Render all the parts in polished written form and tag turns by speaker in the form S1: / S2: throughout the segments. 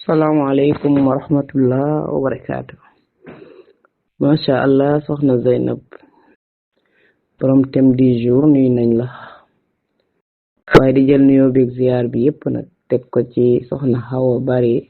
S1: Assalamualaikum warahmatullahi wabarakatuh. Masha Allah soxna Zainab borom thème du jour nuyu nañ la waaye di jël nuyoo beeg ziar bi yépp nag teg ko ci soxna Hawa Bari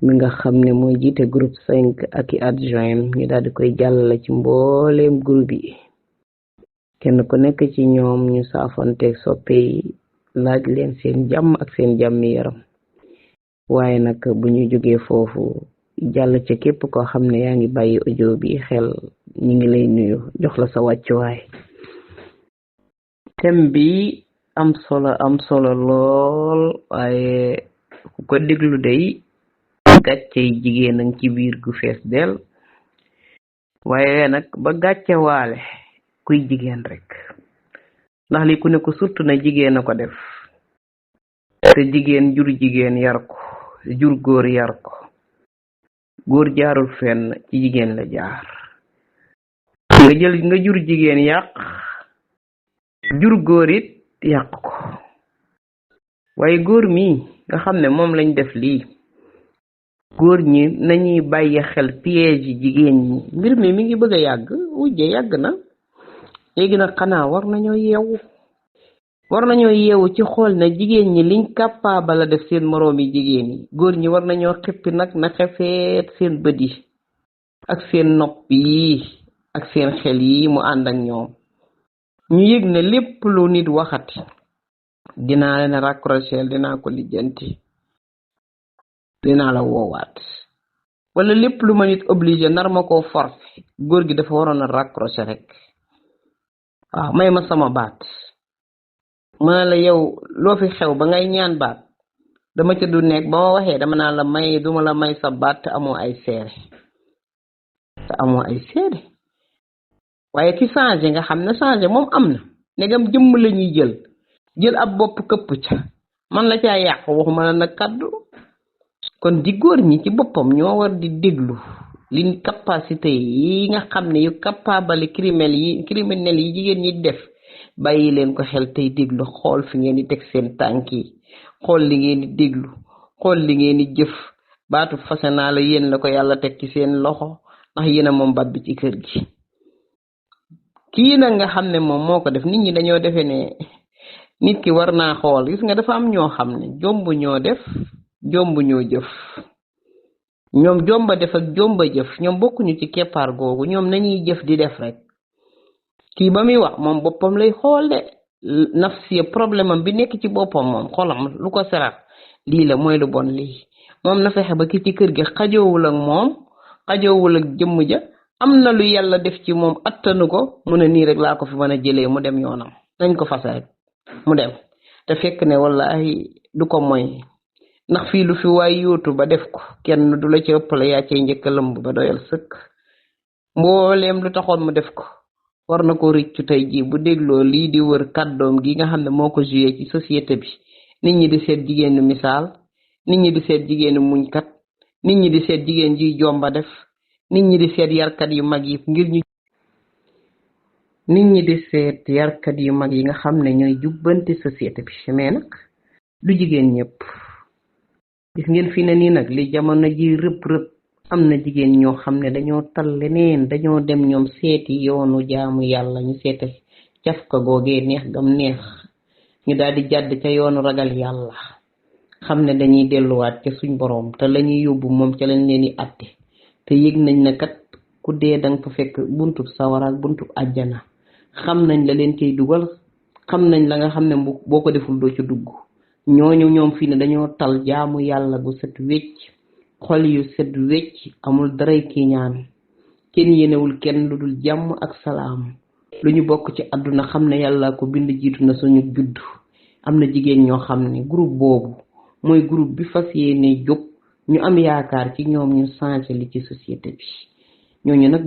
S1: mi nga xam ne mooy jiite groupe 5 ak i adjoint ñu daal di koy jàllale ci mbooleem groupe yi kenn ku nekk ci ñoom ñu saafonteeg soppe yi laaj leen seen jàmm ak seen jàmmi yaram waaye nag bu ñu jógee foofu jàll ca képp koo xam ne yaa ngi bàyyi audio bi xel ñi ngi lay nuyu jox la sa wàccuwaay. thème bi am solo lool waaye ku ko déglu day gàccey jigéen nag ci biir gu fees del waaye nag ba gàcce waale kuy jigéen rek ndax li ku ne ko surtout na jigéen a ko def te jigéen jur jigéen yar ko jur góor yar ko góor jaarul fenn ci jigéen la jaar nga jur jigéen yàq jur góor it yàq ko waaye góor mi nga xam ne moom lañ def lii góor ñi nañuy bàyyi xel piège yi jigéen ñi mbir mi ngi bëgg a yàgg wujje yàgg na léegi nag xanaa war nañoo yeewu ci xool na jigéen ñi liñ capable la def seen moroomi jigéen yi góor ñi war nañoo xippi nag na xefeet seen bët yi ak seen nopp yi ak seen xel yi mu ànd ak ñoom ñu yëg ne lépp lu nit waxati dinaa leen raccrocher dinaa ko lijjanti dinaa la woowaat wala lépp lu ma nit obligé nar ma koo forcer góor gi dafa waroon a raccrocher rek waaw may ma sama baat ma la yow loo fi xew ba ngay ñaan baat dama ca du nekk ba ma waxee dama naa la may duma la may sa baat te amoo ay seede waaye ki changé nga xam ne changé moom am na negam jëmm la ñuy jël ab bopp këpp ca man la caa yàq waxuma la nag kàddu kon di góor ñi ci boppam ñoo war di déglu li capacité yi nga xam ne yu capable criminel yi jigéen ñi def bàyyi leen ko xel tey déglu xool fi ngeen di teg seen tànk yi xool li ngeen di déglu xool li ngeen di jëf baatu fase naa la yéen la ko yàlla teg ci seen loxo ndax yéen a moom baat bi ci kër gi kii nag nga xam ne moom moo ko def nit ñi dañoo defee ne nit ki war naa xool gis nga dafa am ñoo xam ne jomb ñoo def jomb ñoo jëf ñoom jomba def ak jomba jëf ñoom bokkuñu ci keppaar googu ñoom nañuy jëf di def rek kii ba muy wax moom boppam lay xool de nafsi problème am bi nekk ci boppam moom xolam lu ko serat lii la mooy lu bon lii moom na fexe ba ki ci kër gi xajoowul ak moom xajoowul ak jëmm ja am na lu yàlla def ci moom attanu ko mu ne nii rek laa ko fi mën a jëlee mu dem yoonam nañ ko fase rek mu dem te fekk ne wallahi du ko moy ndax fii lu fi waay yóotu ba def ko kenn du la ci ëppale yaa cay njëkk a lëmb ba doyal sëkk mbooleem lu taxoon mu def ko war na ko rëccu tey jii bu dégloo lii di wër kàddoom gi nga xam ne moo ko joué ci société bi nit ñi di seet jigéenu misaal nit ñi di seet jigéenu muñkat nit ñi di seet jigéen ji jomba def nit ñi di seet yarkat yu mag yi nga xam ne ñooy jubbanti société bi mais nag du jigéen ñëpp gis ngeen fi ne nii nag li jamono ji rëpp am na jigéen ñoo xam ne dañoo tal leneen dañoo dem ñoom seeti yoonu jaamu yàlla ñu seete caf ka googee neex gam neex ñu daal di jàdd ca yoonu ragal yàlla xam ne dañuy delluwaat ca suñ boroom te lañuy yóbbu moom ca lañ leen di àtte te yëg nañ ne kat ku dee danga fa fekk buntub sawara ak buntub àjjana xam nañ la leen cay dugal xam nañ la nga xam ne boo ko deful doo ca dugg ñooñu ñoom fii ne dañoo tal jaamu yàlla gu set wecc xol yu set wecc amul daray kiiñaan kenn yéenewul kenn lu dul jàmm ak salaam lu ñu bokk ci àdduna xam ne yàlla ko bind jiitu na suñu judd am na jigéen ñoo xam ne groupe boobu mooy groupe bi fas yéene jóg ñu am yaakaar ci ñoom ñu changé li ci société bi ñooñu nag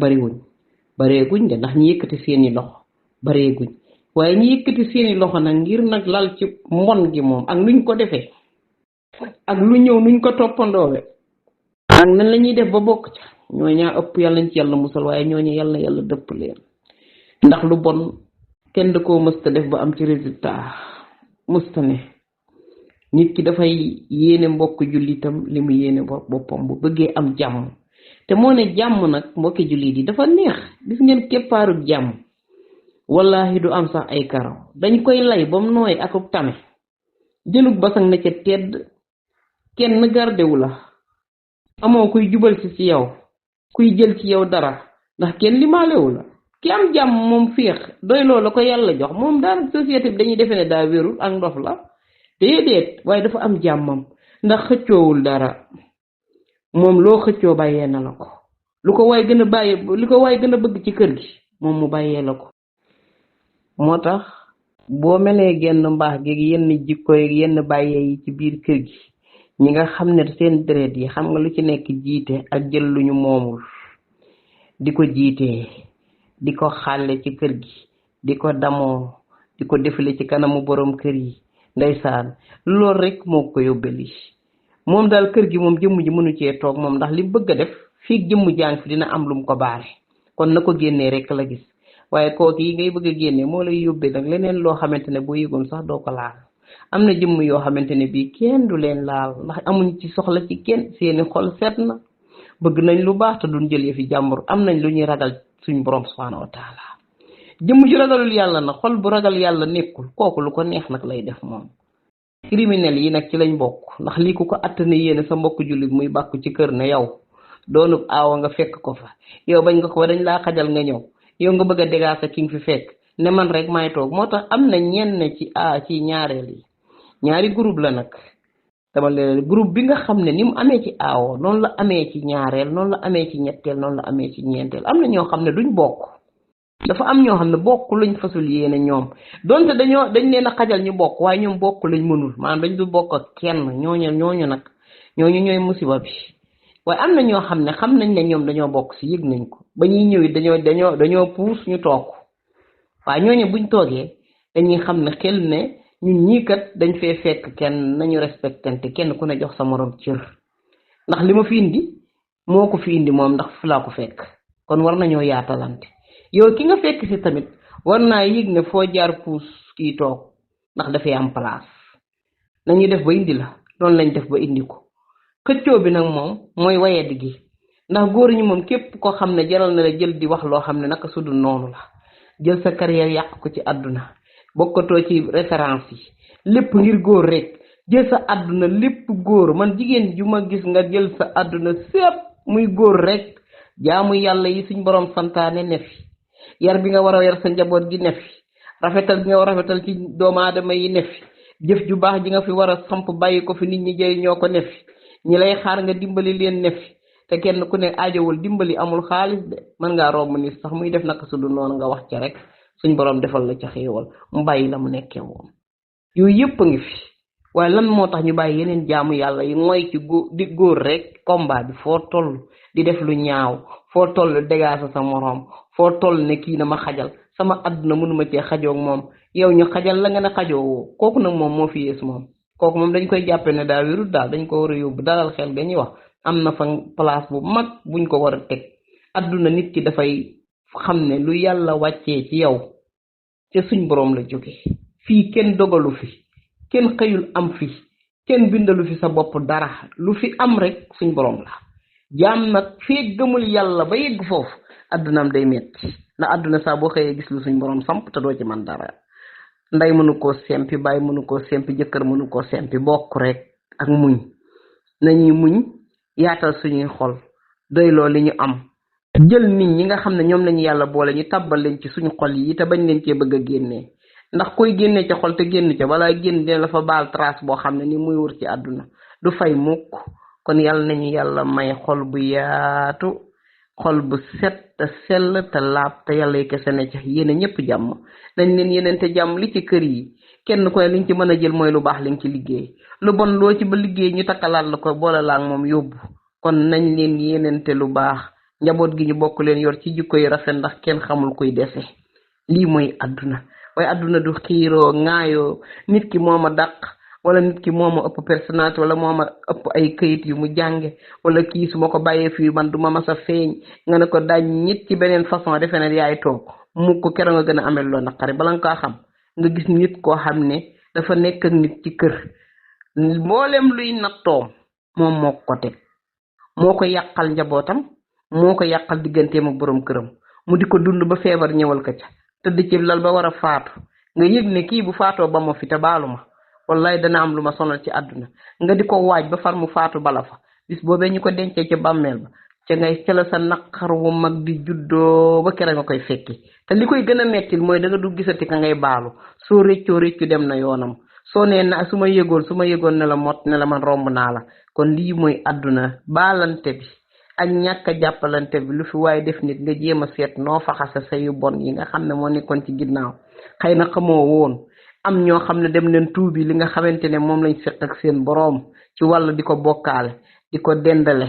S1: bareeguñ de ndax ñi yëkkati seeni loxo bareeguñ waaye ñi yëkkati seeni loxo nag ngir nag lal ci mbon gi moom ak nuñ ko defee ak lu ñëw nuñ ko toppandoowe ak nan la ñuy def ba bokk ca ñoo ñaa ëpp yàlla ci yàlla musal waaye ñooñu yàlla dëpp leen ndax lu bon kenn da koo mësta def ba am ci résultat mësta ne nit ki dafay yéene mbokk jullitam li mu yéene boppam bu bëggee am jàmm te moo ne jàmm nag mbokki jullit yi dafa neex gis ngeen keppaaru jàmm wallahi du am sax ay karaw dañ koy lay ba mu nooy akuk tame jëlug basang na ca tedd kenn gardewu la amoo kuy jubal ci yow kuy jël ci yow dara ndax kenn limaalewu la ki am jàmm moom féex doy loolu ko yàlla jox moom daanaka société bi dañuy defe ne daa wérul ak ndof la déedéet waaye dafa am jàmmam ndax xëccoowul dara moom loo xëccoo bàyyee na la ko lu ko waay gën a bàyyi li ko waay gën a bëgg ci kër gi moom mu bàyyee la ko moo tax boo melee genn mbaax gi yenn jikko yi yenn bàyyee yi ci biir kër gi ñi nga xam ne seen deret yi xam nga lu ci nekk jiite ak jël lu ñu moomul di ko jiitee di ko xàlle ci kër gi di ko damoo di ko defale ci kanamu borom kër yi ndeysaan loolu rek moo ko yóbbe lii moom daal kër gi moom jëmm ji mënu cee toog moom ndax li bëgg a def fii jëmm jàng fi dina am lu mu ko baare kon na ko génnee rek la gis waaye kooku yi ngay bëgg a génnee moo lay yóbbee nag leneen loo xamante ne boo yëgoon sax doo ko laal am na jëmm yoo xamante ne bii kenn du leen laal ndax amuñ ci soxla ci kenn seeni xol seet na bëgg nañ lu baax te duñ jël fi jàmbur am nañ lu ñuy ragal suñ borom subhanahu wa taala jëmm ju ragalul yàlla na xol bu ragal yàlla nekkul kooku lu ko neex nag lay def moom criminel yi nag ci lañ bokk ndax lii ku ko attane yéene sa mbokk jullit muy bàkku ci kër ne yow doonub aawa nga fekk ko fa yow bañ nga ko dañ laa xajal nga ñëw yow nga bëgg a dégaasa ki nga fi fekk ne man rek may toog moo tax am na ñenn ci ñaareel yi ñaari groupe la nag dama leen groupe bi nga xam ne ni mu amee ci aawo noonu la amee ci ñaareel noonu la amee ci ñetteel noonu la amee ci ñeenteel am na ñoo xam ne duñ bokk dafa am ñoo xam ne bokk lañ fasul yéene ñoom donte dañ leen a xajal ñu bokk waaye ñoom bokk lañ mënul maanaam dañ du bokk ak kenn ñooñu nag ñooñu ñooy musiba bi waaye am na ñoo xam ne xam nañ ne ñoom dañoo bokk si yëg nañ ko ba ñuy ñëw dañoo puus ñu toog waaye ñooñu buñ toogee dañuy xam ne xel ne ñun ñii kat dañ fee fekk kenn nañu respectante kenn ku ne jox sa morom cër ndax li ma fi indi moo ko fi indi moom ndax fi laa ko fekk kon war nañoo yaatalante yow ki nga fekk si tamit war naa yëg ne foo jaar puus kii toog ndax dafay am place nañuy def ba indi la doon lañ def ba indi ko xëccoo bi nag moom mooy wayadi gi ndax góor ñi moom képp ko xam ne jaral na la jël di wax loo xam ne naka sudul noonu la jël sa carrière yàq ko ci àdduna bokkatoo ci référence yi lépp ngir góor rek jël sa àdduna lépp góor man jigéen ju ma gis nga jël sa àdduna sépp muy góor rek jaamu yàlla yi suñ borom santaane ne fi yar bi nga war a yar sa njaboot gi ne fi rafetal bi nga war a rafetal ci doomu aadama yi ne fi jëf ju baax ji nga fi war a samp bàyyi ko fi nit ñi jëriñoo ko ne fi ñi lay xaar nga dimbali leen ne fi te kenn ku ne aajowul dimbali amul xaalis de mën ngaa romb ni sax muy def naka su du noonu nga wax ca rek suñ borom defal la ca xéewal mu bàyyi la mu nekkee woon yooyu yëpp a ngi fi waaye lan moo tax ñu bàyyi yeneen jaamu yàlla yi mooy ci di góor rek combat bi foo toll di def lu ñaaw foo toll dégaasa sa moroom foo toll ne kii na ma xajal sama àdduna mënuma cee xajoog moom yow ñu xajal la nga ne xajoowoo kooku nag moom moo fi yées moom kooku moom dañ koy jàppe ne daa wérul daal dañ ko war a yóbbu dalal xel dañuy wax am na fa place bu mag buñ ko war a teg àdduna nit ki dafay xam ne lu yàlla wàccee ci yow ca suñ boroom la jóge fii kenn dogalu fi kenn xëyul am fi kenn bindalu fi sa bopp dara lu fi am rek suñ boroom la jaam nag fee gëmul yàlla ba yegg foofu àddunaam day metti ndax àdduna saa boo xëyee gis lu suñ boroom samp te doo ci man dara nday mënu koo sempi bàyyi mënu koo sempi jëkkër mënu koo sempi bokk rek ak muñ nañuy muñ yaatal suñuy xol doyloo li ñu am jël nit ñi nga xam ne ñoom lañu yàlla boole ñu tàbbal leen ci suñu xol yi te bañ leen cee bëgg a génnee ndax koy génnee ca xol te génn ca balaa génn dina la fa baal trace boo xam ne ni muy wër ci àdduna du fay mukk kon yàlla nañu yàlla may xol bu yaatu xol bu set te sell te laab te yàlla yi kese ne ca yéene ñëpp jàmm nañ leen yéneente jàmm li ci kër yi kenn ko ne liñ ci mën a jël mooy lu baax liñ ci liggéey lu bon loo ci ba liggéey ñu takkalaat la ko boole la ak moom yóbbu kon nañ leen yéneente lu baax njaboot gi ñu bokk leen yor ci jikko yi rafet ndax kenn xamul kuy dese lii mooy àdduna waaye àdduna du xiiroo ŋaayoo nit ki mooma dàq wala nit ki mooma ëpp personnalité wala mooma ëpp ay këyit yu mu jànge wala kii su ma ko bàyyee fii man du ma mas a feeñ nga ne ko dañ nit ci beneen façon defe ne yaay toog mu ko keroog nga gën a amel loo naqari bala nga kaa xam nga gis nit koo xam ne dafa nekk ak nit ci kër mboolem luy nattoom moom moo ko teg moo ko yàqal njabootam moo ko yàqal digganteem ak borom këram mu di ko dund ba feebar ñëwal ko ca tëdd ci lal ba war a faatu nga yëg ne kii bu faatoo ba ma fi te baalu ma wallaay dana am lu ma sonal ci àdduna nga di ko waaj ba far mu faatu bala fa bis boobee ñu ko dencee ca bàmmeel ba ca ngay ca la sa naqar wu mag di juddoo ba kera nga koy fekki te li koy gën a mettil mooy da nga du gisati ka ngay baalu soo réccoo réccu dem na yoonam soo nee na su ma yëgoon ne la mot ne la man romb naa la kon lii mooy àdduna baalante bi ak ñàkk a jàppalante bi lu fi waaye def nit nga jéem a seet noo faxasa sa yu bon yi nga xam ne moo nekkoon ci ginnaaw xëy na xamoo woon am ñoo xam ne dem leen tuubi li nga xamante ne moom lañ seq ak seen boroom ci wàll di ko bokkaale di ko dendale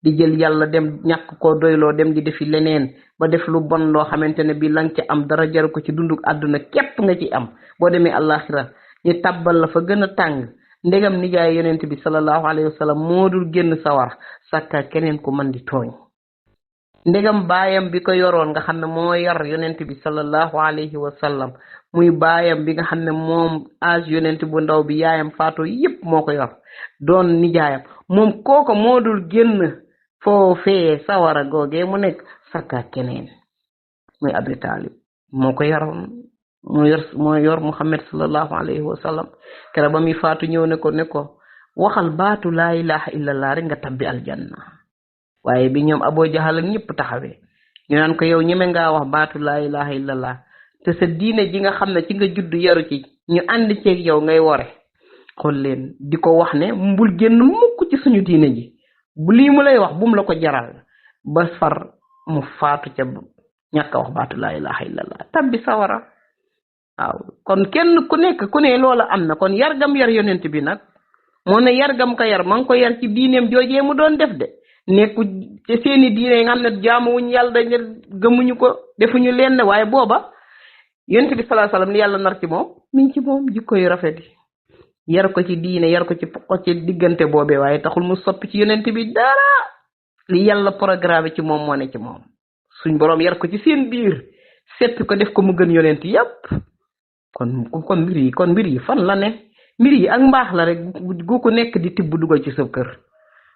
S1: di jël yàlla dem ñàkk koo doyloo dem di defi leneen ba def lu bon loo xamante ne bi lang ci am dara jaru ko ci dunduk àdduna képp nga ci am boo demee àllaaxira ñu tabbal la fa gën a tàng ndegam nijaay yonent bi sallallahu alayhi wa sallam moo dul génn sawar sàkka keneen ku mën di tooñ ndegam baayam bi ko yoroon nga xam ne moo yar yonent bi sallallahu alayhi wa sallam muy baayam bi nga xam ne moom âge yonent bu ndaw bi yaayam faatoo yépp moo ko yor doon nijaayam moom kooko moo dul génn foofee sawara googee mu nekk sàkka keneen muy Abi Taalib moo ko yaroon moo yor Muhammad sallallahu alayhi wa sallam kera ba muy faatu ñëw ne ko waxal baatu laa ilaha illallah rek nga tabbi aljanna waaye bi ñoom Abu Jahal ak ñëpp taxawee ñu naan ko yow ñeme ngaa wax baatu laa ilaha illallah te sa diine ji nga xam ne ci nga juddu yaru ci ñu ànd ceeg yow ngay wore xool leen di ko wax ne mbul génn mukk ci suñu diine ji bu lii mu lay wax bum la ko jaral ba far mu faatu ca ñàkk a wax baatu laa ilaha illallah tabbi sawara waaw kon kenn ku nekk ku ne loola am na kon yargam yar yonent bi nag moo ne yargam ko yar ma ngi ko yar ci diineem joojee mu doon def de nekku ci seeni diine yi nga xam ne jaamuwuñ yàlla dañ gëmuñu ko defuñu leen waaye booba yonent bi sallallahu alayhi wasallam li yàlla nar ci moom mi ngi ci moom jikko yu rafet yi yar ko ci diine yar ko ci diggante boobee waaye taxul mu soppi ci yonent bi dara li yàlla programme ci moom moo ne ci moom suñ boroom yar ko ci seen biir seppi ko def ko mu gën yonent yépp kon mbir yi fan la ne mbir yi ak mbaax la rek gu ko nekk di tibb dugal ci sa kër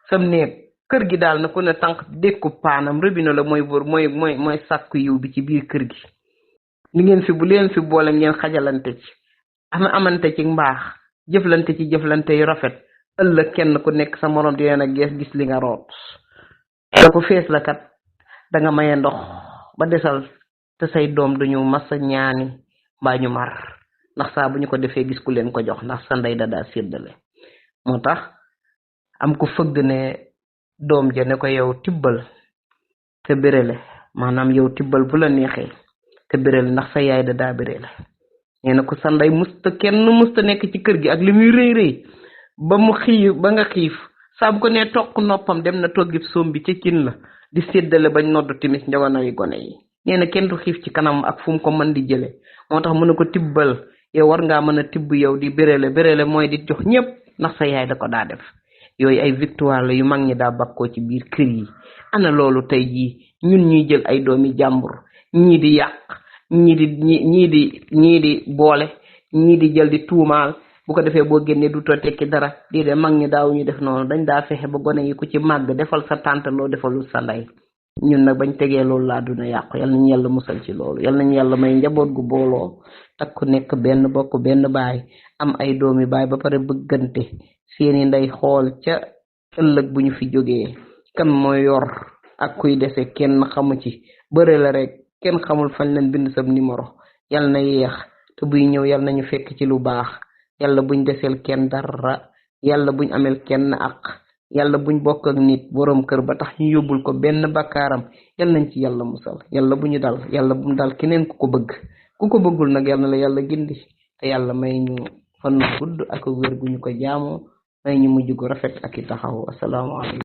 S1: sam néeg kër gi daal na ku ne tànk dékku paanam robinet la mooy sàkku yiw bi ci biir kër gi li ngeen fi bu leen fi boole ngeen xajalante ci amante ci mbaax jëflante yu rafet ëllëg kenn ku nekk sa morom di leen a gis li nga root da ko fees la kat da nga maye ndox ba desal te say doom duñu masa ñaani mbaa ñu mar ndax saa bu ñu ko defee gis ku leen ko jox ndax sa ndey daa séddale moo tax am ku fëgg ne doom ja ne ko yow tibbal te bérele maanaam yow tibbal bu la neexee te bérele ndax sa yaay daa bérele nee na ko sa ndey kenn musta nekk ci kër gi ak li muy rëy ba nga xiif saa bu ko nee toq noppam dem na toggib soom bi ca cin la di séddale bañ noddu timis njagonawi gone yi nee na kenn du xiif ci kanam ak fu mu ko mën di jële moo tax mu ne ko tibbal yow war ngaa mën a tibb yow di bérele mooy di jox ñëpp ndax sa yaay da ko daa def yooyu ay victoire la yu mag ñi daa bakkoo ci biir kër yi ana loolu tey jii ñun ñuy jël ay doomi jàmbur ñii di yàq ñii di boole ñii di jël di tuumaal bu ko defee boo génnee du too tekki dara lii de mag ñi daaw ñu def noonu dañ daa fexe ba gone yi ku ci màgg defal sa tànt loo defalul sa ndey ñun nag bañ tegee loolu laa duna yàqu yal nañu yàlla musal ci loolu yal nañu yàlla may njaboot gu booloo takku nekk benn bokk benn baay am ay doomi baay ba pare bëggante seeni ndey xool ca ëllëg bu ñu fi jógee kan mooy yor ak kuy dese kenn xamu ci bëre la rek kenn xamul fañ leen bind sab numéro yal na yeex te buy ñëw yal nañu fekk ci lu baax yàlla buñ deseel kenn dara yàlla buñ amel kenn ak yàlla buñ bokk ak nit borom kër ba tax ñu yóbbul ko benn bakkaaram yal nañ ci yàlla musal yàlla bu ñu dal yàlla bu mu dal keneen ku ko bëgg ku ko bëggul nag yal na la yàlla gindi te yàlla may ñu fan gudd ak wér gu ñu ko jaamoo may ñu mujj gu rafet ak i taxaw asalaamaaleykum